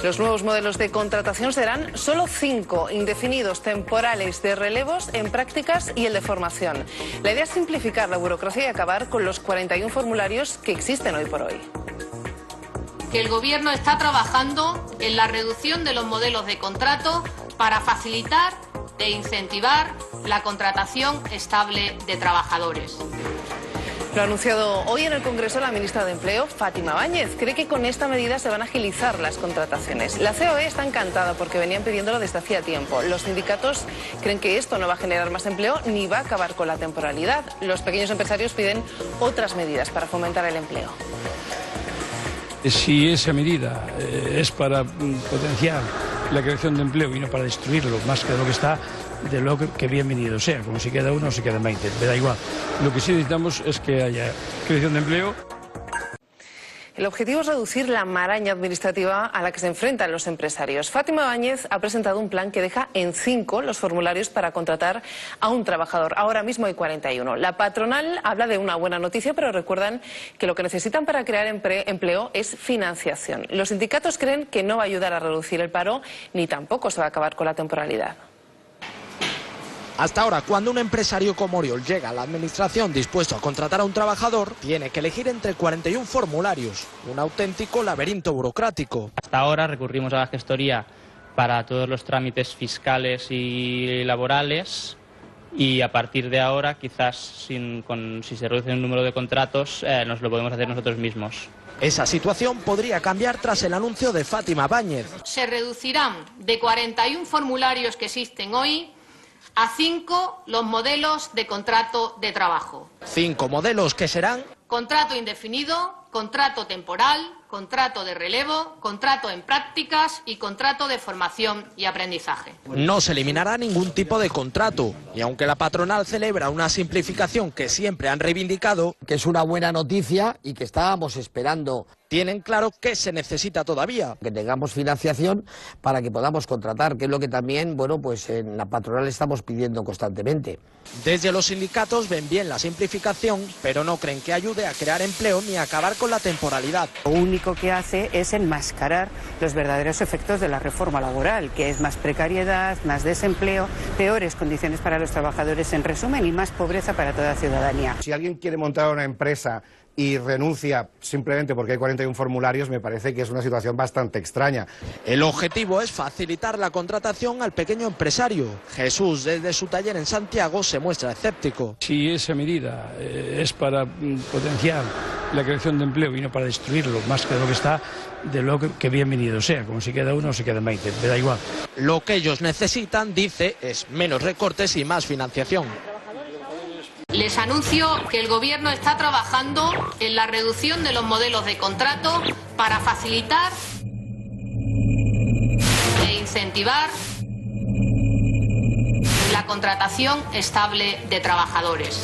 Los nuevos modelos de contratación serán solo 5, indefinidos, temporales, de relevos, en prácticas y el de formación. La idea es simplificar la burocracia y acabar con los 41 formularios que existen hoy por hoy. Que el Gobierno está trabajando en la reducción de los modelos de contrato para facilitar e incentivar la contratación estable de trabajadores. Lo ha anunciado hoy en el Congreso la ministra de Empleo, Fátima Báñez. Cree que con esta medida se van a agilizar las contrataciones. La COE está encantada porque venían pidiéndolo desde hacía tiempo. Los sindicatos creen que esto no va a generar más empleo ni va a acabar con la temporalidad. Los pequeños empresarios piden otras medidas para fomentar el empleo. Si esa medida es para potenciar la creación de empleo y no para destruirlo más que de lo que está, de lo que bienvenido sea, como si queda uno o si quedan 20, me da igual. Lo que sí necesitamos es que haya creación de empleo. El objetivo es reducir la maraña administrativa a la que se enfrentan los empresarios. Fátima Báñez ha presentado un plan que deja en 5 los formularios para contratar a un trabajador. Ahora mismo hay 41. La patronal habla de una buena noticia, pero recuerdan que lo que necesitan para crear empleo es financiación. Los sindicatos creen que no va a ayudar a reducir el paro ni tampoco se va a acabar con la temporalidad. Hasta ahora, cuando un empresario como Oriol llega a la administración dispuesto a contratar a un trabajador, tiene que elegir entre 41 formularios, un auténtico laberinto burocrático. Hasta ahora recurrimos a la gestoría para todos los trámites fiscales y laborales y a partir de ahora, quizás si se reduce el número de contratos, nos lo podemos hacer nosotros mismos. Esa situación podría cambiar tras el anuncio de Fátima Báñez. Se reducirán de 41 formularios que existen hoy a 5 los modelos de contrato de trabajo. 5 modelos que serán: contrato indefinido, contrato temporal, contrato de relevo, contrato en prácticas y contrato de formación y aprendizaje. No se eliminará ningún tipo de contrato y aunque la patronal celebra una simplificación que siempre han reivindicado, que es una buena noticia y que estábamos esperando, tienen claro que se necesita todavía. Que tengamos financiación para que podamos contratar, que es lo que también, bueno, pues en la patronal estamos pidiendo constantemente. Desde los sindicatos ven bien la simplificación, pero no creen que ayude a crear empleo ni a acabar con la temporalidad. Lo único que hace es enmascarar los verdaderos efectos de la reforma laboral, que es más precariedad, más desempleo, peores condiciones para los trabajadores en resumen y más pobreza para toda la ciudadanía. Si alguien quiere montar una empresa y renuncia simplemente porque hay 41 formularios, me parece que es una situación bastante extraña. El objetivo es facilitar la contratación al pequeño empresario. Jesús, desde su taller en Santiago, se muestra escéptico. Si esa medida es para potenciar la creación de empleo y no para destruirlo más que de lo que está, de lo que bienvenido sea, como si queda uno o si quedan 20, me da igual. Lo que ellos necesitan, dice, es menos recortes y más financiación. Les anuncio que el Gobierno está trabajando en la reducción de los modelos de contrato para facilitar e incentivar la contratación estable de trabajadores.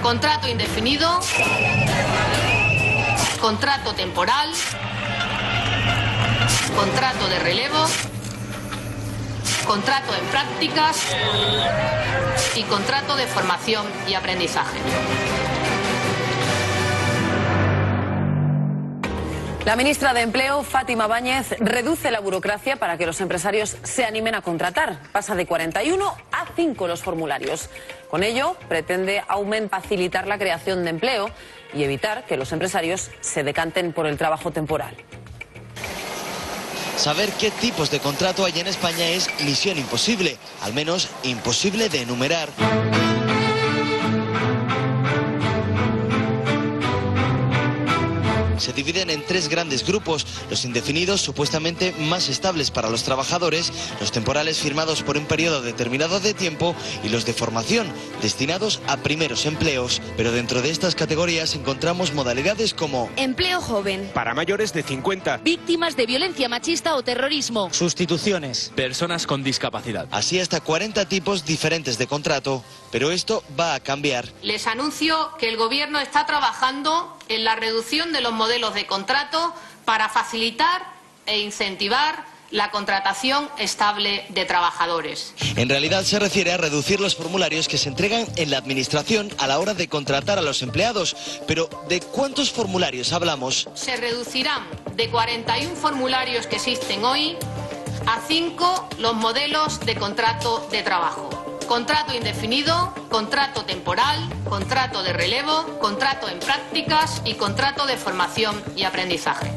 Contrato indefinido, contrato temporal, contrato de relevo, contrato en prácticas y contrato de formación y aprendizaje. La ministra de Empleo, Fátima Báñez, reduce la burocracia para que los empresarios se animen a contratar. Pasa de 41 a 5 los formularios. Con ello, pretende facilitar la creación de empleo y evitar que los empresarios se decanten por el trabajo temporal. Saber qué tipos de contrato hay en España es misión imposible, al menos imposible de enumerar. Se dividen en 3 grandes grupos: los indefinidos, supuestamente más estables para los trabajadores, los temporales firmados por un periodo determinado de tiempo y los de formación, destinados a primeros empleos. Pero dentro de estas categorías encontramos modalidades como empleo joven, para mayores de 50, víctimas de violencia machista o terrorismo, sustituciones, personas con discapacidad. Así hasta 40 tipos diferentes de contrato, pero esto va a cambiar. Les anuncio que el Gobierno está trabajando en la reducción de los modelos de contrato para facilitar e incentivar la contratación estable de trabajadores. En realidad se refiere a reducir los formularios que se entregan en la administración a la hora de contratar a los empleados. Pero, ¿de cuántos formularios hablamos? Se reducirán de 41 formularios que existen hoy a 5 los modelos de contrato de trabajo. Contrato indefinido, contrato temporal, contrato de relevo, contrato en prácticas y contrato de formación y aprendizaje.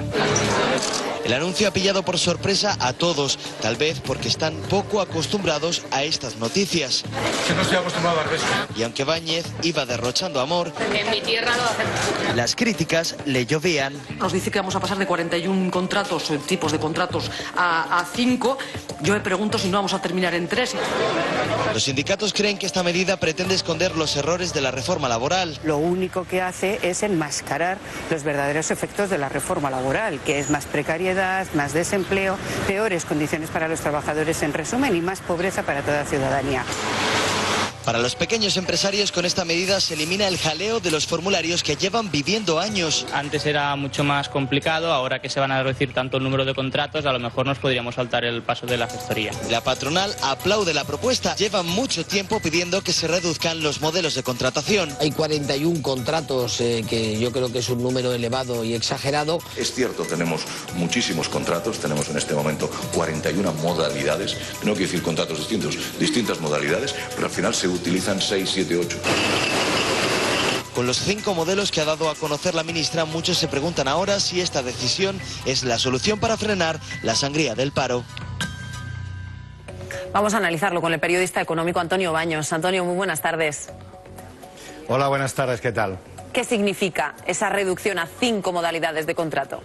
El anuncio ha pillado por sorpresa a todos, tal vez porque están poco acostumbrados a estas noticias. Yo no estoy acostumbrado a esto. Y aunque Báñez iba derrochando amor, en mi tierra lo hacemos. Las críticas le llovían. Nos dice que vamos a pasar de 41 contratos, tipos de contratos, a 5. Yo me pregunto si no vamos a terminar en 3. Los sindicatos creen que esta medida pretende esconder los errores de la reforma laboral. Lo único que hace es enmascarar los verdaderos efectos de la reforma laboral, que es más precariedad, más desempleo, peores condiciones para los trabajadores en resumen y más pobreza para toda ciudadanía. Para los pequeños empresarios, con esta medida se elimina el jaleo de los formularios que llevan viviendo años. Antes era mucho más complicado, ahora que se van a reducir tanto el número de contratos, a lo mejor nos podríamos saltar el paso de la gestoría. La patronal aplaude la propuesta. Llevan mucho tiempo pidiendo que se reduzcan los modelos de contratación. Hay 41 contratos, que yo creo que es un número elevado y exagerado. Es cierto, tenemos muchísimos contratos, tenemos en este momento 41 modalidades, no quiero decir contratos distintos, distintas modalidades, pero al final se utilizan 6, 7, 8. Con los 5 modelos que ha dado a conocer la ministra, muchos se preguntan ahora si esta decisión es la solución para frenar la sangría del paro. Vamos a analizarlo con el periodista económico Antonio Baños. Antonio, muy buenas tardes. Hola, buenas tardes, ¿qué tal? ¿Qué significa esa reducción a 5 modalidades de contrato?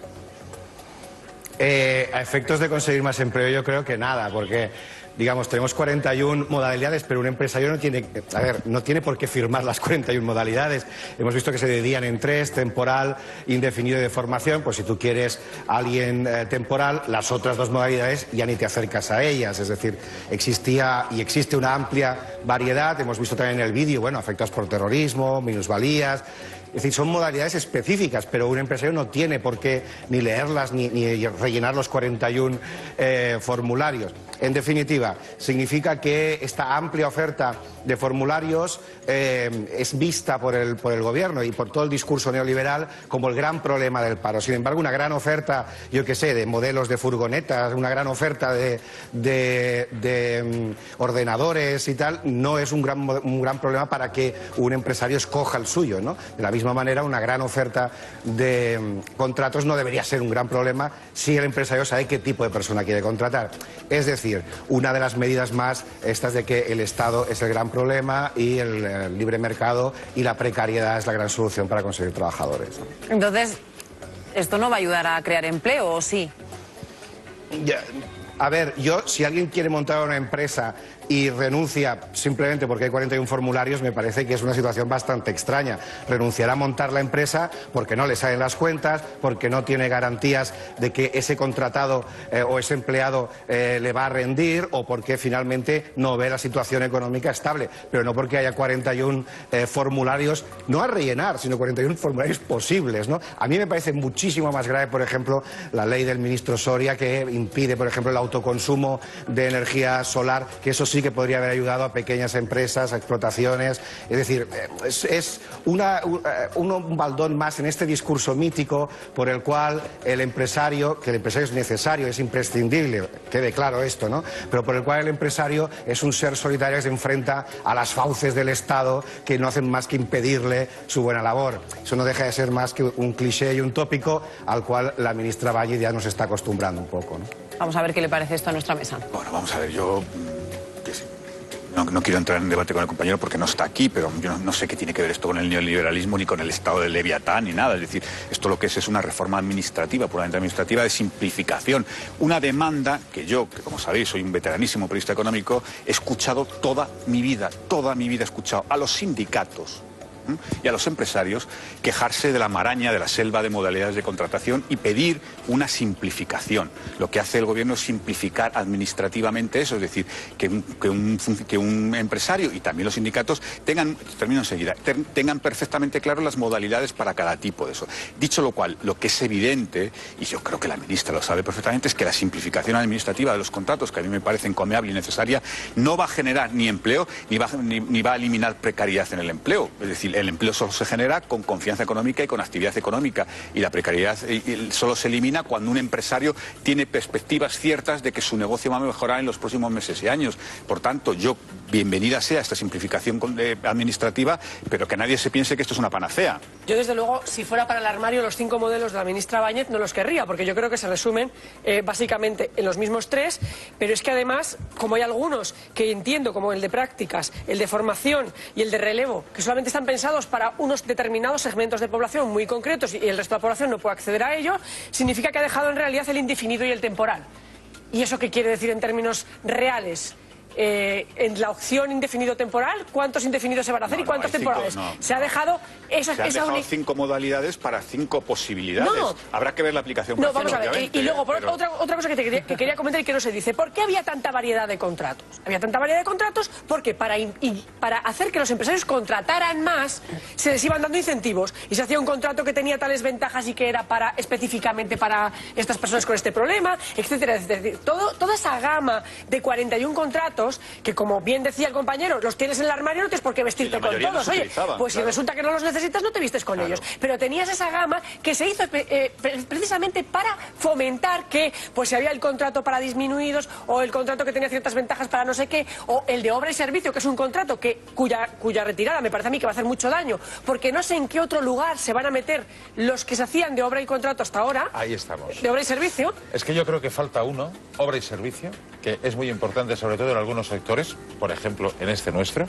A efectos de conseguir más empleo, yo creo que nada, porque, digamos, tenemos 41 modalidades, pero un empresario no tiene por qué firmar las 41 modalidades. Hemos visto que se dividían en 3, temporal, indefinido y de formación. Pues si tú quieres a alguien temporal, las otras 2 modalidades ya ni te acercas a ellas. Es decir, existía y existe una amplia variedad. Hemos visto también en el vídeo, bueno, afectados por terrorismo, minusvalías. Es decir, son modalidades específicas, pero un empresario no tiene por qué ni leerlas ni rellenar los 41 formularios. En definitiva, significa que esta amplia oferta de formularios es vista por el gobierno y por todo el discurso neoliberal como el gran problema del paro. Sin embargo, una gran oferta, yo qué sé, de modelos de furgonetas, una gran oferta de ordenadores y tal, no es un gran problema para que un empresario escoja el suyo, ¿no? De la misma manera, una gran oferta de contratos no debería ser un gran problema si el empresario sabe qué tipo de persona quiere contratar. Es decir, una de las medidas más estas de que el Estado es el gran problema y el libre mercado y la precariedad es la gran solución para conseguir trabajadores. Entonces, ¿esto no va a ayudar a crear empleo o sí? A ver, si alguien quiere montar una empresa y renuncia simplemente porque hay 41 formularios, me parece que es una situación bastante extraña. Renunciará a montar la empresa porque no le salen las cuentas, porque no tiene garantías de que ese contratado o ese empleado le va a rendir, o porque finalmente no ve la situación económica estable, pero no porque haya 41 formularios, no a rellenar, sino 41 formularios posibles, ¿no? A mí me parece muchísimo más grave, por ejemplo, la ley del ministro Soria, que impide, por ejemplo, el autoconsumo de energía solar, que eso sí que podría haber ayudado a pequeñas empresas, a explotaciones. Es decir, es un baldón más en este discurso mítico por el cual el empresario, que el empresario es necesario, es imprescindible, quede claro esto, ¿no? Pero por el cual el empresario es un ser solitario que se enfrenta a las fauces del Estado que no hacen más que impedirle su buena labor. Eso no deja de ser más que un cliché y un tópico al cual la ministra Valle ya nos está acostumbrando un poco, ¿no? Vamos a ver qué le parece esto a nuestra mesa. Bueno, vamos a ver, yo no quiero entrar en debate con el compañero porque no está aquí, pero yo no sé qué tiene que ver esto con el neoliberalismo ni con el estado de Leviatán ni nada. Es decir, esto lo que es una reforma administrativa, puramente administrativa, de simplificación. Una demanda que yo, que como sabéis soy un veteranísimo periodista económico, he escuchado toda mi vida he escuchado a los sindicatos y a los empresarios quejarse de la maraña, de la selva de modalidades de contratación y pedir una simplificación. Lo que hace el gobierno es simplificar administrativamente eso, es decir, que un empresario y también los sindicatos tengan, termino enseguida, tengan perfectamente claro las modalidades para cada tipo de eso. Dicho lo cual, lo que es evidente, y yo creo que la ministra lo sabe perfectamente, es que la simplificación administrativa de los contratos, que a mí me parece encomiable y necesaria, no va a generar ni empleo ni va a eliminar precariedad en el empleo. Es decir, el empleo solo se genera con confianza económica y con actividad económica, y la precariedad solo se elimina cuando un empresario tiene perspectivas ciertas de que su negocio va a mejorar en los próximos meses y años. Por tanto, bienvenida sea esta simplificación administrativa, pero que nadie se piense que esto es una panacea. Yo, desde luego, si fuera para el armario, los 5 modelos de la ministra Báñez no los querría, porque yo creo que se resumen básicamente en los mismos 3, pero es que además, como hay algunos que entiendo, como el de prácticas, el de formación y el de relevo, que solamente están pensados para unos determinados segmentos de población muy concretos y el resto de la población no puede acceder a ello, significa que ha dejado en realidad el indefinido y el temporal. ¿Y eso qué quiere decir en términos reales? En la opción indefinido temporal, ¿cuántos indefinidos se van a hacer y cuántos temporales? Se ha dejado se han dejado 5 modalidades para 5 posibilidades. Habrá que ver la aplicación. No, vamos a ver. Y luego, otra cosa que quería comentar y que no se dice. ¿Por qué había tanta variedad de contratos? Había tanta variedad de contratos porque para hacer que los empresarios contrataran más, se les iban dando incentivos y se hacía un contrato que tenía tales ventajas y que era específicamente para estas personas con este problema, etcétera. Es decir, toda esa gama de 41 contratos que, como bien decía el compañero, los tienes en el armario, no tienes por qué vestirte con todos. Oye, pues si resulta que no los necesitas, no te vistes con ellos. Pero tenías esa gama que se hizo precisamente para fomentar que, pues si había el contrato para disminuidos o el contrato que tenía ciertas ventajas para no sé qué, o el de obra y servicio, que es un contrato cuya retirada me parece a mí que va a hacer mucho daño, porque no sé en qué otro lugar se van a meter los que se hacían de obra y contrato hasta ahora. Ahí estamos. De obra y servicio. Es que yo creo que falta uno, obra y servicio, que es muy importante, sobre todo en algunos sectores, por ejemplo, en este nuestro.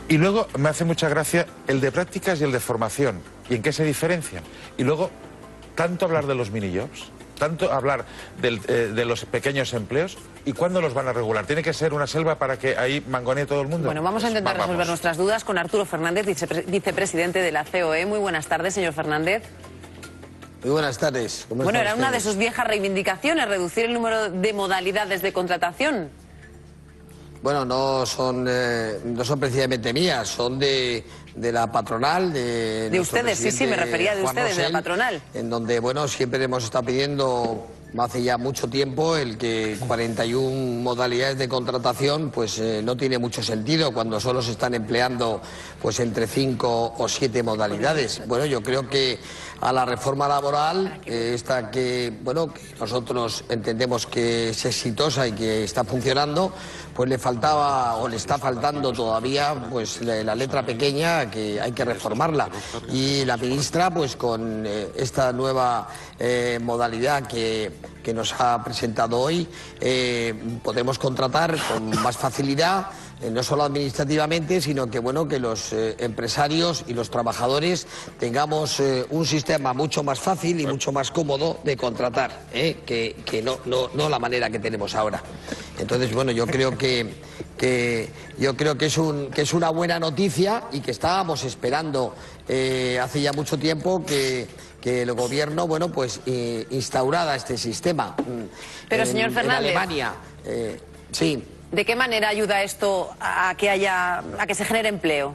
Y luego me hace mucha gracia el de prácticas y el de formación. ¿Y en qué se diferencian? Y luego, tanto hablar de los mini-jobs, tanto hablar de los pequeños empleos, ¿y cuándo los van a regular? ¿Tiene que ser una selva para que ahí mangonee todo el mundo? Bueno, vamos a intentar resolver nuestras dudas con Arturo Fernández, vicepresidente de la COE. Muy buenas tardes, señor Fernández. Muy buenas tardes. Bueno, era una de sus viejas reivindicaciones, reducir el número de modalidades de contratación. Bueno, no son precisamente mías, son de la patronal, de ustedes, sí, me refería de ustedes, de la patronal. En donde, bueno, siempre hemos estado pidiendo, hace ya mucho tiempo, el que 41 modalidades de contratación, pues no tiene mucho sentido cuando solo se están empleando pues entre 5 o 7 modalidades. Bueno, yo creo que a la reforma laboral, esta que nosotros entendemos que es exitosa y que está funcionando, pues le faltaba o le está faltando todavía pues la letra pequeña, que hay que reformarla. Y la ministra, pues con esta nueva modalidad que nos ha presentado hoy, podemos contratar con más facilidad, no solo administrativamente, sino que que los empresarios y los trabajadores tengamos un sistema mucho más fácil y mucho más cómodo de contratar, que no la manera que tenemos ahora. Entonces, bueno, yo creo que es una buena noticia y que estábamos esperando hace ya mucho tiempo que el gobierno, instaurara este sistema. Pero, señor Fernández, en Alemania, sí. ¿De qué manera ayuda esto a que se genere empleo?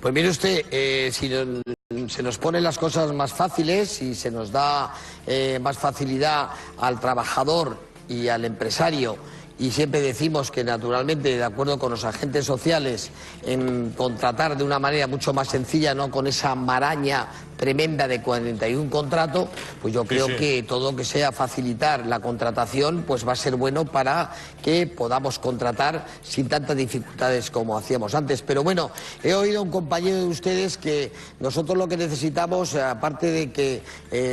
Pues mire usted, si se nos ponen las cosas más fáciles y se nos da más facilidad al trabajador y al empresario, y siempre decimos que naturalmente, de acuerdo con los agentes sociales, en contratar de una manera mucho más sencilla, no con esa maraña tremenda de 41 contratos, pues yo creo que todo lo que sea facilitar la contratación, pues va a ser bueno para que podamos contratar sin tantas dificultades como hacíamos antes. Pero bueno, he oído a un compañero de ustedes que nosotros lo que necesitamos, aparte de que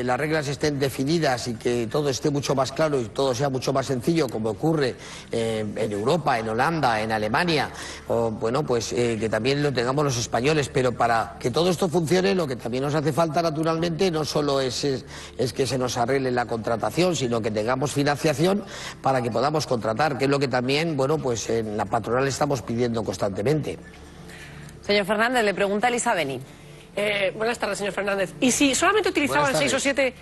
las reglas estén definidas y que todo esté mucho más claro y todo sea mucho más sencillo, como ocurre en Europa, en Holanda, en Alemania, que también lo tengamos los españoles, pero para que todo esto funcione, lo que también nos hace falta, naturalmente, no solo es que se nos arregle la contratación, sino que tengamos financiación para que podamos contratar, que es lo que también, en la patronal estamos pidiendo constantemente. Señor Fernández, le pregunta Elisa Beni. Buenas tardes, señor Fernández. Y si solamente utilizaban 6 o 7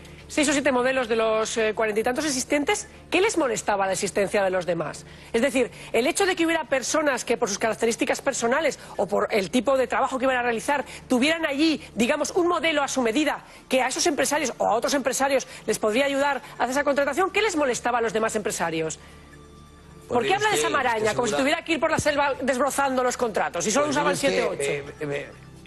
modelos de los 40 y tantos existentes, ¿qué les molestaba la existencia de los demás? Es decir, el hecho de que hubiera personas que por sus características personales o por el tipo de trabajo que iban a realizar tuvieran allí, digamos, un modelo a su medida que a esos empresarios o a otros empresarios les podría ayudar a hacer esa contratación, ¿qué les molestaba a los demás empresarios? ¿Por qué habla de esa maraña? Como si tuviera que ir por la selva desbrozando los contratos y solo usaban 7 o 8.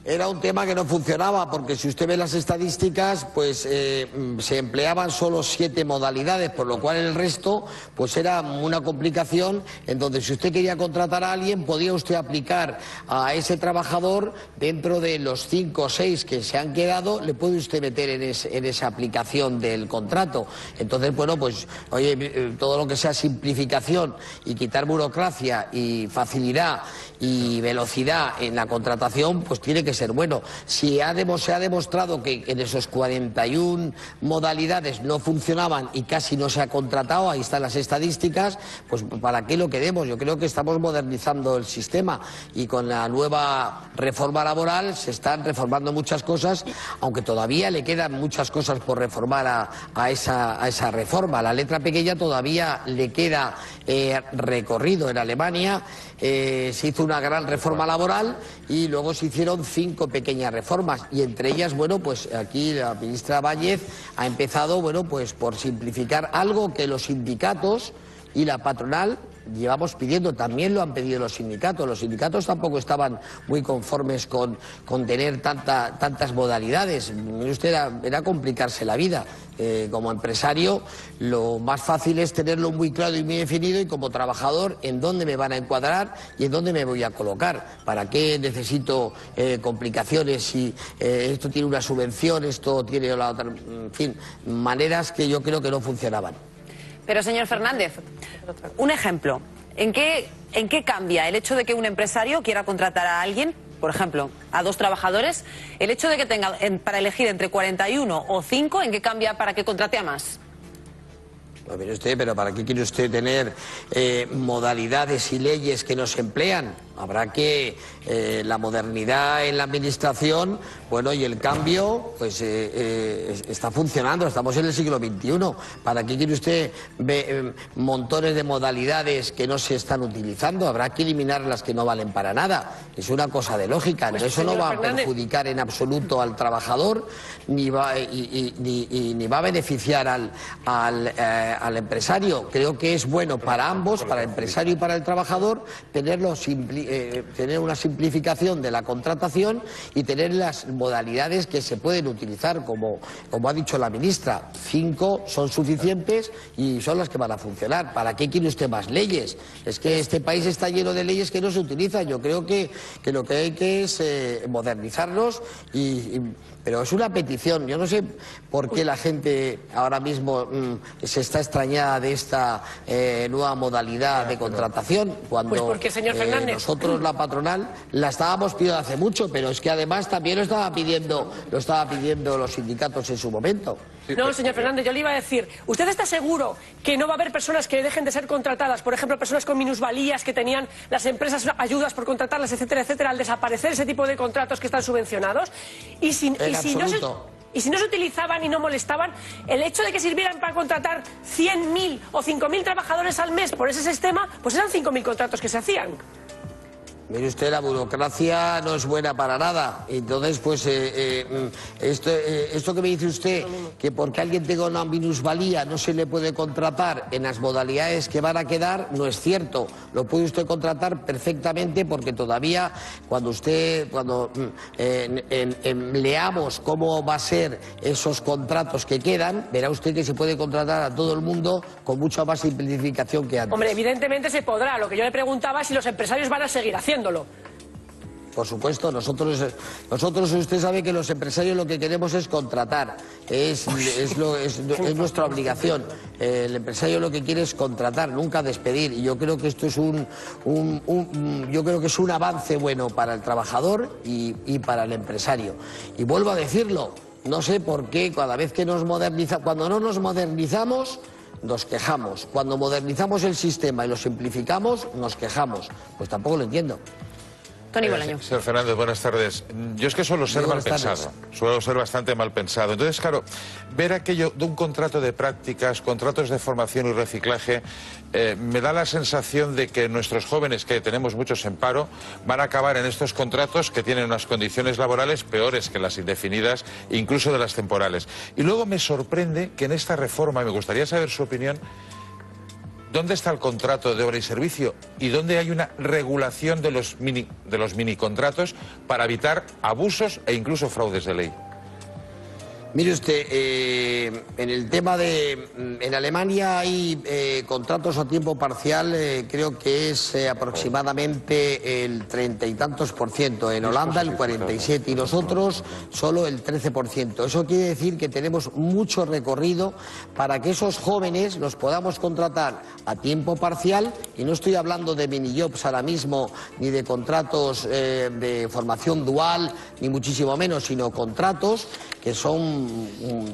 Era un tema que no funcionaba, porque si usted ve las estadísticas, pues se empleaban solo 7 modalidades, por lo cual el resto pues era una complicación en donde si usted quería contratar a alguien, podía usted aplicar a ese trabajador dentro de los 5 o 6 que se han quedado, le puede usted meter en esa aplicación del contrato. Entonces, bueno, pues, oye, todo lo que sea simplificación y quitar burocracia y facilidad y velocidad en la contratación, pues tiene que ser bueno. Si se ha demostrado que en esos 41 modalidades no funcionaban y casi no se ha contratado, ahí están las estadísticas, pues ¿para qué lo queremos? Yo creo que estamos modernizando el sistema y con la nueva reforma laboral se están reformando muchas cosas, aunque todavía le quedan muchas cosas por reformar a esa reforma. La letra pequeña todavía le queda recorrido. En Alemania se hizo una gran reforma laboral y luego se hicieron 5 pequeñas reformas, y entre ellas, bueno, pues aquí la ministra Báñez ha empezado, bueno, pues por simplificar algo que los sindicatos y la patronal llevamos pidiendo. También lo han pedido los sindicatos tampoco estaban muy conformes con tener tantas modalidades. Mire usted, era complicarse la vida. Como empresario, lo más fácil es tenerlo muy claro y muy definido, y como trabajador, en dónde me van a encuadrar y en dónde me voy a colocar. ¿Para qué necesito complicaciones si esto tiene una subvención, esto tiene la otra? En fin, maneras que yo creo que no funcionaban. Pero, señor Fernández, un ejemplo. ¿En qué cambia el hecho de que un empresario quiera contratar a alguien, por ejemplo, a 2 trabajadores, el hecho de que tenga para elegir entre 41 o 5, ¿en qué cambia para que contrate a más? Pues mire usted, pero ¿para qué quiere usted tener modalidades y leyes que no se emplean? Habrá que la modernidad en la administración, bueno, y el cambio, pues está funcionando. Estamos en el siglo XXI. ¿Para qué quiere usted montones de modalidades que no se están utilizando? Habrá que eliminar las que no valen para nada. Es una cosa de lógica. Pues, eso no va a perjudicar en absoluto al trabajador, ni va a beneficiar al empresario. Creo que es bueno para ambos, para el empresario y para el trabajador, tener una simplificación de la contratación y tener las modalidades que se pueden utilizar, como ha dicho la ministra. 5 son suficientes y son las que van a funcionar. ¿Para qué quiere usted más leyes? Es que este país está lleno de leyes que no se utilizan. Yo creo que lo que hay que es modernizarlos pero es una petición. Yo no sé por qué la gente ahora mismo se está extrañada de esta nueva modalidad de contratación, cuando pues porque, señor Fernández, nosotros, la patronal, la estábamos pidiendo hace mucho, pero es que además también lo estaba pidiendo los sindicatos en su momento. No, señor Fernández, yo le iba a decir, ¿usted está seguro que no va a haber personas que dejen de ser contratadas? Por ejemplo, personas con minusvalías que tenían las empresas ayudas por contratarlas, etcétera, etcétera, al desaparecer ese tipo de contratos que están subvencionados. Y si no se utilizaban y no molestaban, el hecho de que sirvieran para contratar 100.000 o 5.000 trabajadores al mes por ese sistema, pues eran 5.000 contratos que se hacían. Mire usted, la burocracia no es buena para nada. Entonces, pues, esto que me dice usted, que porque alguien tenga una minusvalía no se le puede contratar en las modalidades que van a quedar, no es cierto. Lo puede usted contratar perfectamente, porque todavía, cuando leamos cómo va a ser esos contratos que quedan, verá usted que se puede contratar a todo el mundo con mucha más simplificación que antes. Hombre, evidentemente se podrá. Lo que yo le preguntaba es si los empresarios van a seguir haciéndolo. Por supuesto, nosotros usted sabe que los empresarios lo que queremos es contratar, es nuestra obligación. El empresario lo que quiere es contratar, nunca despedir, y yo creo que esto es un avance bueno para el trabajador y para el empresario. Y vuelvo a decirlo, no sé por qué cada vez que cuando no nos modernizamos, nos quejamos. Cuando modernizamos el sistema y lo simplificamos, nos quejamos. Pues tampoco lo entiendo. Tony Bolaño. Señor Fernández, buenas tardes. Yo es que suelo ser mal pensado, suelo ser bastante mal pensado. Entonces, claro, ver aquello de un contrato de prácticas, contratos de formación y reciclaje, me da la sensación de que nuestros jóvenes, que tenemos muchos en paro, van a acabar en estos contratos que tienen unas condiciones laborales peores que las indefinidas, incluso de las temporales. Y luego me sorprende que en esta reforma, y me gustaría saber su opinión, ¿dónde está el contrato de obra y servicio? ¿Y dónde hay una regulación de los minicontratos para evitar abusos e incluso fraudes de ley? Mire usted, en el tema de... En Alemania hay contratos a tiempo parcial, creo que es aproximadamente el 30 y tantos %. En Holanda el 47% y nosotros solo el 13%. Eso quiere decir que tenemos mucho recorrido para que esos jóvenes los podamos contratar a tiempo parcial, y no estoy hablando de minijobs ahora mismo, ni de contratos de formación dual, ni muchísimo menos, sino contratos que son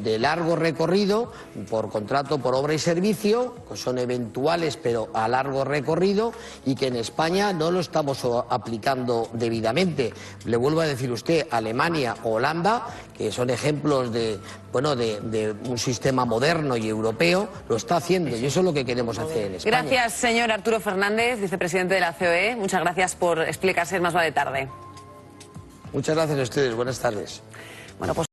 de largo recorrido, por contrato por obra y servicio, que son eventuales pero a largo recorrido, y que en España no lo estamos aplicando debidamente. Le vuelvo a decir usted, Alemania o Holanda, que son ejemplos de un sistema moderno y europeo, lo está haciendo, y eso es lo que queremos hacer en España. Gracias, señor Arturo Fernández, vicepresidente de la COE. Muchas gracias por explicarse en Más Vale Tarde. Muchas gracias a ustedes, buenas tardes. Bueno, pues